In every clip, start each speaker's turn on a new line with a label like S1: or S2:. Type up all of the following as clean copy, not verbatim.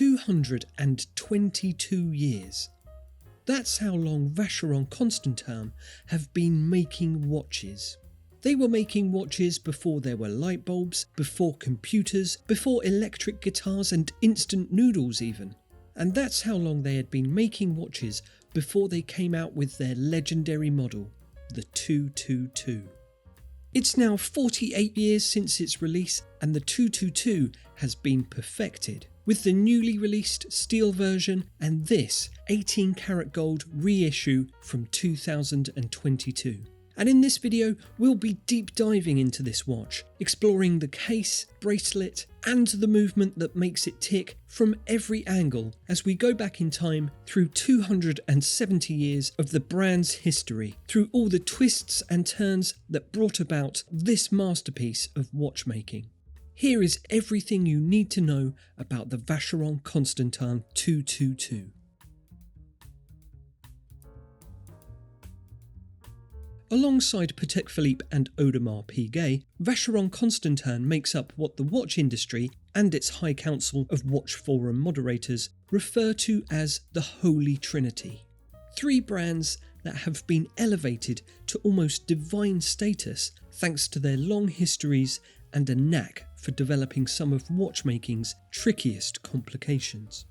S1: 222 years. That's how long Vacheron Constantin have been making watches. They were making watches before there were light bulbs, before computers, before electric guitars and instant noodles even. And that's how long they had been making watches before they came out with their legendary model, the 222. It's now 48 years since its release, and the 222 has been perfected, with the newly released steel version and this 18 karat gold reissue from 2022. And in this video, we'll be deep diving into this watch, exploring the case, bracelet, and the movement that makes it tick from every angle as we go back in time through 270 years of the brand's history, through all the twists and turns that brought about this masterpiece of watchmaking. Here is everything you need to know about the Vacheron Constantin 222. Alongside Patek Philippe and Audemars Piguet, Vacheron Constantin makes up what the watch industry and its High Council of Watch Forum moderators refer to as the Holy Trinity. Three brands that have been elevated to almost divine status thanks to their long histories and a knack for developing some of watchmaking's trickiest complications.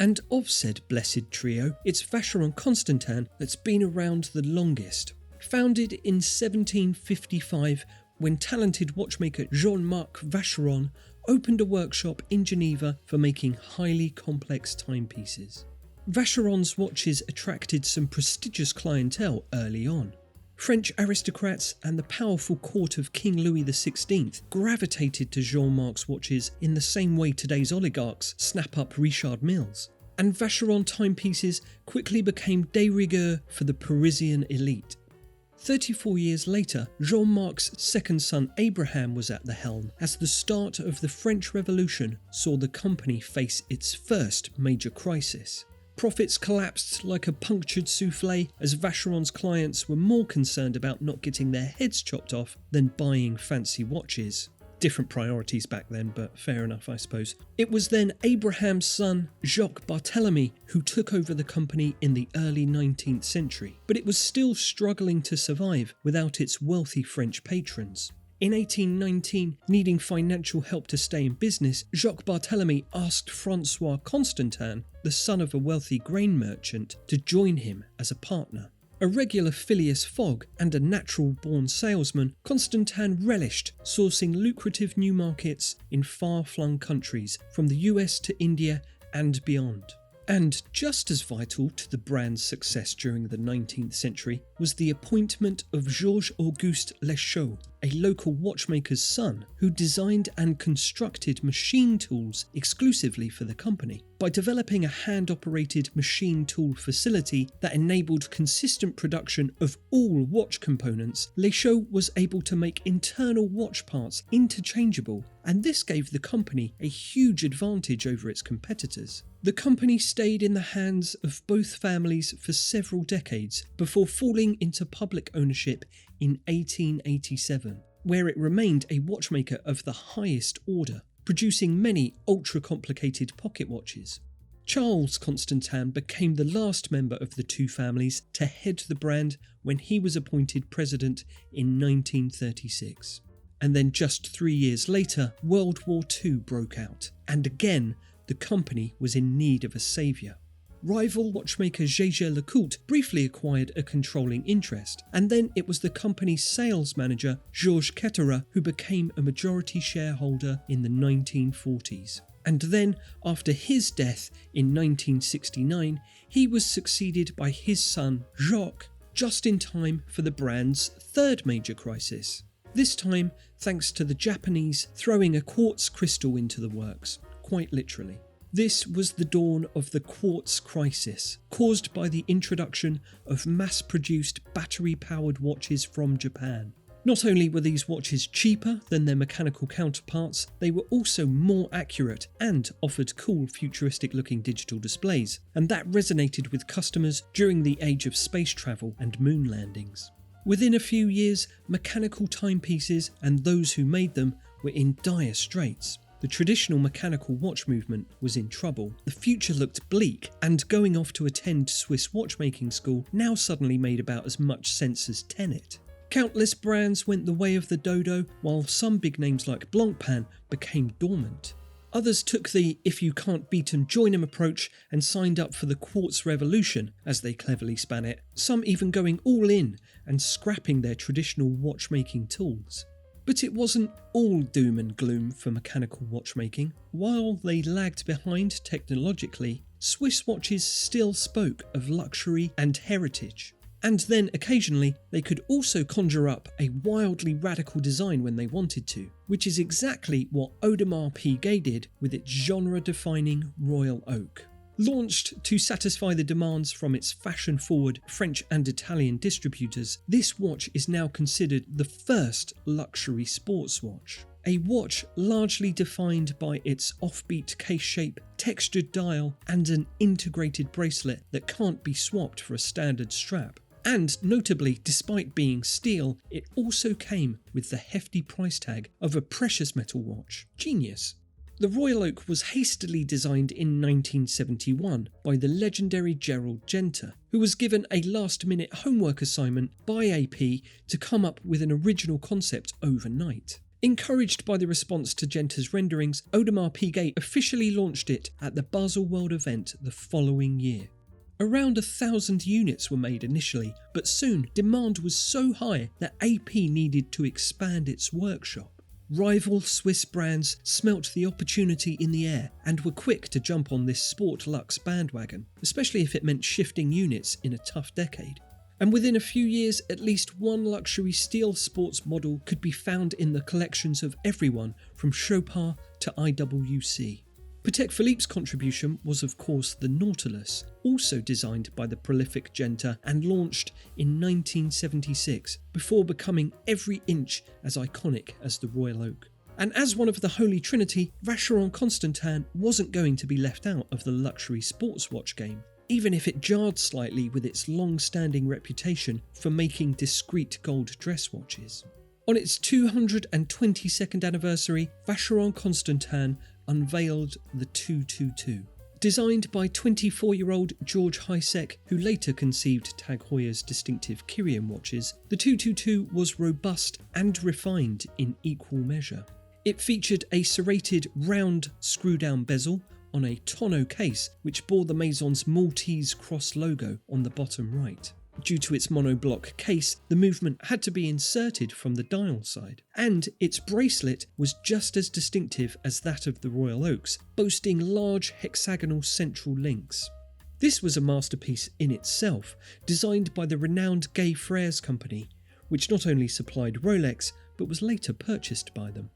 S1: And of said blessed trio, it's Vacheron Constantin that's been around the longest. Founded in 1755 when talented watchmaker Jean-Marc Vacheron opened a workshop in Geneva for making highly complex timepieces. Vacheron's watches attracted some prestigious clientele early on. French aristocrats and the powerful court of King Louis XVI gravitated to Jean-Marc's watches in the same way today's oligarchs snap up Richard Milles. And Vacheron timepieces quickly became de rigueur for the Parisian elite. 34 years later, Jean-Marc's second son Abraham was at the helm as the start of the French Revolution saw the company face its first major crisis. Profits collapsed like a punctured souffle as Vacheron's clients were more concerned about not getting their heads chopped off than buying fancy watches. Different priorities back then, but fair enough, I suppose. It was then Abraham's son, Jacques Barthélemy, who took over the company in the early 19th century, but it was still struggling to survive without its wealthy French patrons. In 1819, needing financial help to stay in business, Jacques Barthélemy asked François Constantin, the son of a wealthy grain merchant, to join him as a partner. A regular Phileas Fogg and a natural-born salesman, Constantin relished sourcing lucrative new markets in far-flung countries, from the US to India and beyond. And just as vital to the brand's success during the 19th century was the appointment of Georges-Auguste Lechaud, a local watchmaker's son who designed and constructed machine tools exclusively for the company. By developing a hand-operated machine tool facility that enabled consistent production of all watch components, Lechaud was able to make internal watch parts interchangeable, and this gave the company a huge advantage over its competitors. The company stayed in the hands of both families for several decades before falling into public ownership in 1887, where it remained a watchmaker of the highest order, producing many ultra-complicated pocket watches. Charles Constantin became the last member of the two families to head the brand when he was appointed president in 1936. And then just 3 years later, World War II broke out, and again the company was in need of a saviour. Rival watchmaker Jaeger-LeCoultre briefly acquired a controlling interest, and then it was the company's sales manager Georges Ketterer who became a majority shareholder in the 1940s. And then, after his death in 1969, he was succeeded by his son Jacques, just in time for the brand's third major crisis. This time, thanks to the Japanese throwing a quartz crystal into the works, quite literally. This was the dawn of the quartz crisis, caused by the introduction of mass-produced battery-powered watches from Japan. Not only were these watches cheaper than their mechanical counterparts, they were also more accurate and offered cool futuristic-looking digital displays, and that resonated with customers during the age of space travel and moon landings. Within a few years, mechanical timepieces and those who made them were in dire straits. The traditional mechanical watch movement was in trouble. The future looked bleak, and going off to attend Swiss watchmaking school now suddenly made about as much sense as Tenet. Countless brands went the way of the dodo, while some big names like Blancpain became dormant. Others took the "if you can't beat 'em, join 'em" approach and signed up for the quartz revolution, as they cleverly span it, some even going all in and scrapping their traditional watchmaking tools. But it wasn't all doom and gloom for mechanical watchmaking. While they lagged behind technologically, Swiss watches still spoke of luxury and heritage. And then occasionally they could also conjure up a wildly radical design when they wanted to, which is exactly what Audemars Piguet did with its genre-defining Royal Oak. Launched to satisfy the demands from its fashion-forward French and Italian distributors, this watch is now considered the first luxury sports watch. A watch largely defined by its offbeat case shape, textured dial, and an integrated bracelet that can't be swapped for a standard strap. And notably, despite being steel, it also came with the hefty price tag of a precious metal watch. Genius. The Royal Oak was hastily designed in 1971 by the legendary Gerald Genta, who was given a last-minute homework assignment by AP to come up with an original concept overnight. Encouraged by the response to Genta's renderings, Audemars Piguet officially launched it at the Basel World event the following year. Around 1,000 units were made initially, but soon demand was so high that AP needed to expand its workshop. Rival Swiss brands smelt the opportunity in the air and were quick to jump on this sport luxe bandwagon, especially if it meant shifting units in a tough decade. And within a few years, at least one luxury steel sports model could be found in the collections of everyone from Chopin to IWC. Patek Philippe's contribution was of course the Nautilus, also designed by the prolific Genta and launched in 1976, before becoming every inch as iconic as the Royal Oak. And as one of the Holy Trinity, Vacheron Constantin wasn't going to be left out of the luxury sports watch game, even if it jarred slightly with its long-standing reputation for making discreet gold dress watches. On its 222nd anniversary, Vacheron Constantin unveiled the 222. Designed by 24-year-old George Heisek, who later conceived Tag Heuer's distinctive Kyrian watches, the 222 was robust and refined in equal measure. It featured a serrated, round, screw-down bezel on a tonneau case which bore the Maison's Maltese cross logo on the bottom right. Due to its monoblock case, the movement had to be inserted from the dial side, and its bracelet was just as distinctive as that of the Royal Oaks, boasting large hexagonal central links. This was a masterpiece in itself, designed by the renowned Gay Frères company, which not only supplied Rolex, but was later purchased by them.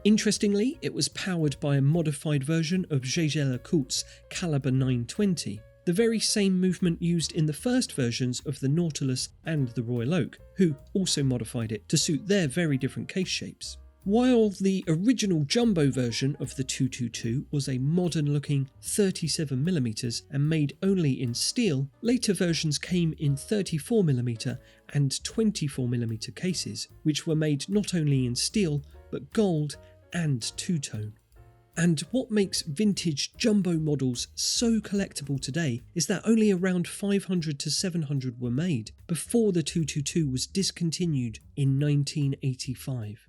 S1: Interestingly, it was powered by a modified version of Jaeger-LeCoultre's Caliber 920, the very same movement used in the first versions of the Nautilus and the Royal Oak, who also modified it to suit their very different case shapes. While the original jumbo version of the 222 was a modern-looking 37mm and made only in steel, later versions came in 34mm and 24mm cases, which were made not only in steel, but gold and two-tone. And what makes vintage jumbo models so collectible today is that only around 500 to 700 were made before the 222 was discontinued in 1985.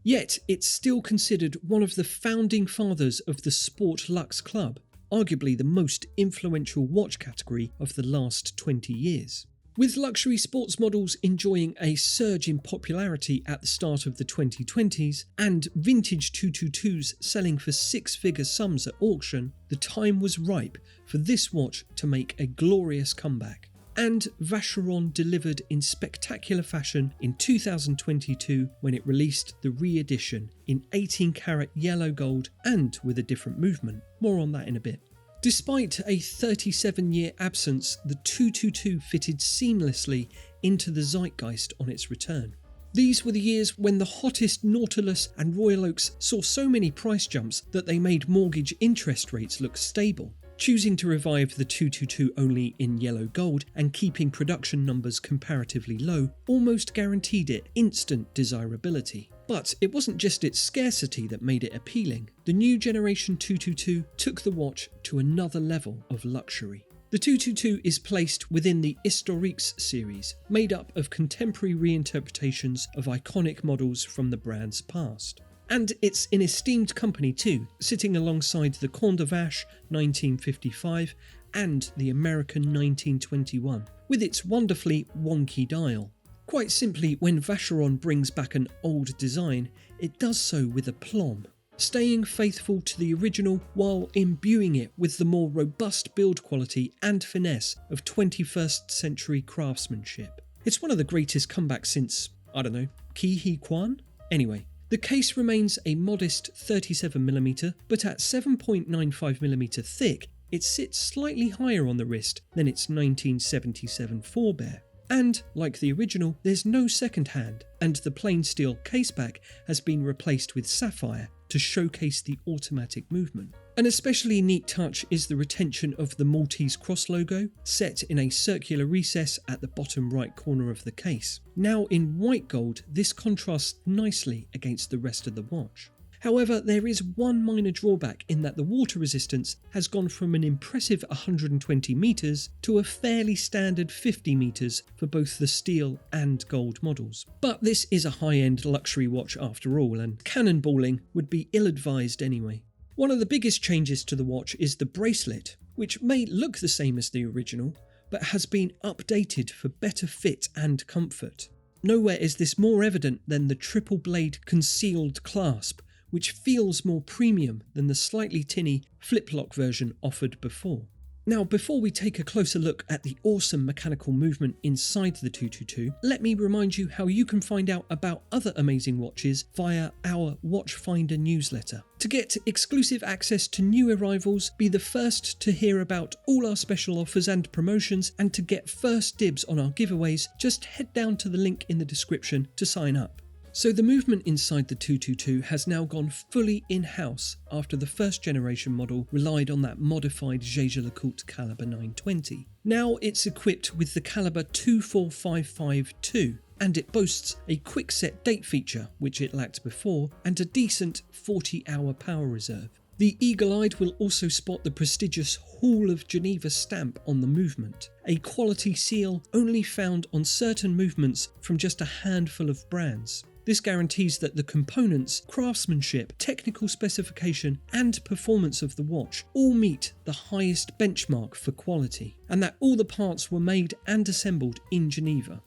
S1: Yet it's still considered one of the founding fathers of the Sport Luxe Club, arguably the most influential watch category of the last 20 years. With luxury sports models enjoying a surge in popularity at the start of the 2020s and vintage 222s selling for six-figure sums at auction, the time was ripe for this watch to make a glorious comeback. And Vacheron delivered in spectacular fashion in 2022 when it released the re-edition in 18-karat yellow gold and with a different movement. More on that in a bit. Despite a 37-year absence, the 222 fitted seamlessly into the zeitgeist on its return. These were the years when the hottest Nautilus and Royal Oaks saw so many price jumps that they made mortgage interest rates look stable. Choosing to revive the 222 only in yellow gold and keeping production numbers comparatively low almost guaranteed it instant desirability. But it wasn't just its scarcity that made it appealing. The new generation 222 took the watch to another level of luxury. The 222 is placed within the Historiques series, made up of contemporary reinterpretations of iconic models from the brand's past. And it's in esteemed company too, sitting alongside the Comte de Vache 1955 and the American 1921, with its wonderfully wonky dial. Quite simply, when Vacheron brings back an old design, it does so with aplomb, staying faithful to the original while imbuing it with the more robust build quality and finesse of 21st century craftsmanship. It's one of the greatest comebacks since, I don't know, Ke Huy Quan? Anyway, the case remains a modest 37mm, but at 7.95mm thick, it sits slightly higher on the wrist than its 1977 forebear. And, like the original, there's no second hand, and the plain steel caseback has been replaced with sapphire to showcase the automatic movement. An especially neat touch is the retention of the Maltese cross logo, set in a circular recess at the bottom right corner of the case. Now in white gold, this contrasts nicely against the rest of the watch. However, there is one minor drawback in that the water resistance has gone from an impressive 120 metres to a fairly standard 50 metres for both the steel and gold models. But this is a high-end luxury watch after all, and cannonballing would be ill-advised anyway. One of the biggest changes to the watch is the bracelet, which may look the same as the original, but has been updated for better fit and comfort. Nowhere is this more evident than the triple blade concealed clasp, which feels more premium than the slightly tinny flip-lock version offered before. Now, before we take a closer look at the awesome mechanical movement inside the 222, let me remind you how you can find out about other amazing watches via our Watchfinder newsletter. To get exclusive access to new arrivals, be the first to hear about all our special offers and promotions, and to get first dibs on our giveaways, just head down to the link in the description to sign up. So the movement inside the 222 has now gone fully in-house after the first generation model relied on that modified Jaeger-LeCoultre caliber 920. Now it's equipped with the caliber 24552, and it boasts a quick set date feature, which it lacked before, and a decent 40-hour power reserve. The eagle-eyed will also spot the prestigious Hall of Geneva stamp on the movement, a quality seal only found on certain movements from just a handful of brands. This guarantees that the components, craftsmanship, technical specification and performance of the watch all meet the highest benchmark for quality, and that all the parts were made and assembled in Geneva.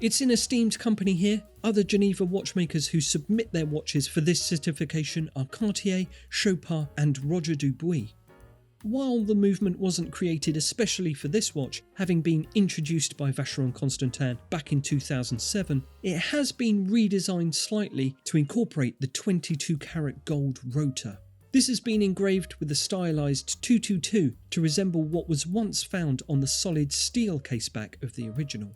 S1: It's in esteemed company here. Other Geneva watchmakers who submit their watches for this certification are Cartier, Chopard and Roger Dubuis. While the movement wasn't created especially for this watch, having been introduced by Vacheron Constantin back in 2007, it has been redesigned slightly to incorporate the 22-carat gold rotor. This has been engraved with a stylised 222 to resemble what was once found on the solid steel caseback of the original.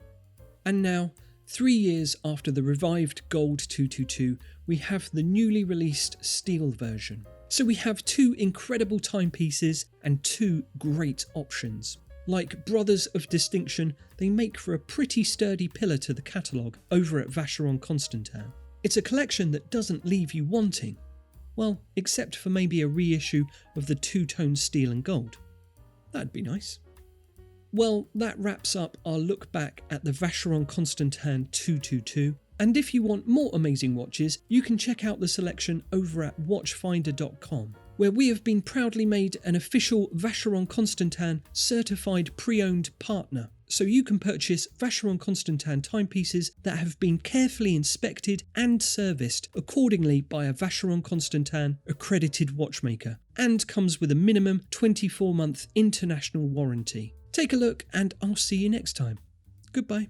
S1: And now, 3 years after the revived gold 222, we have the newly released steel version. So we have two incredible timepieces and two great options. Like brothers of distinction, they make for a pretty sturdy pillar to the catalogue over at Vacheron Constantin. It's a collection that doesn't leave you wanting. Well, except for maybe a reissue of the two-tone steel and gold. That'd be nice. Well, that wraps up our look back at the Vacheron Constantin 222. And if you want more amazing watches, you can check out the selection over at watchfinder.com, where we have been proudly made an official Vacheron Constantin certified pre-owned partner. So you can purchase Vacheron Constantin timepieces that have been carefully inspected and serviced accordingly by a Vacheron Constantin accredited watchmaker, and comes with a minimum 24-month international warranty. Take a look and I'll see you next time. Goodbye.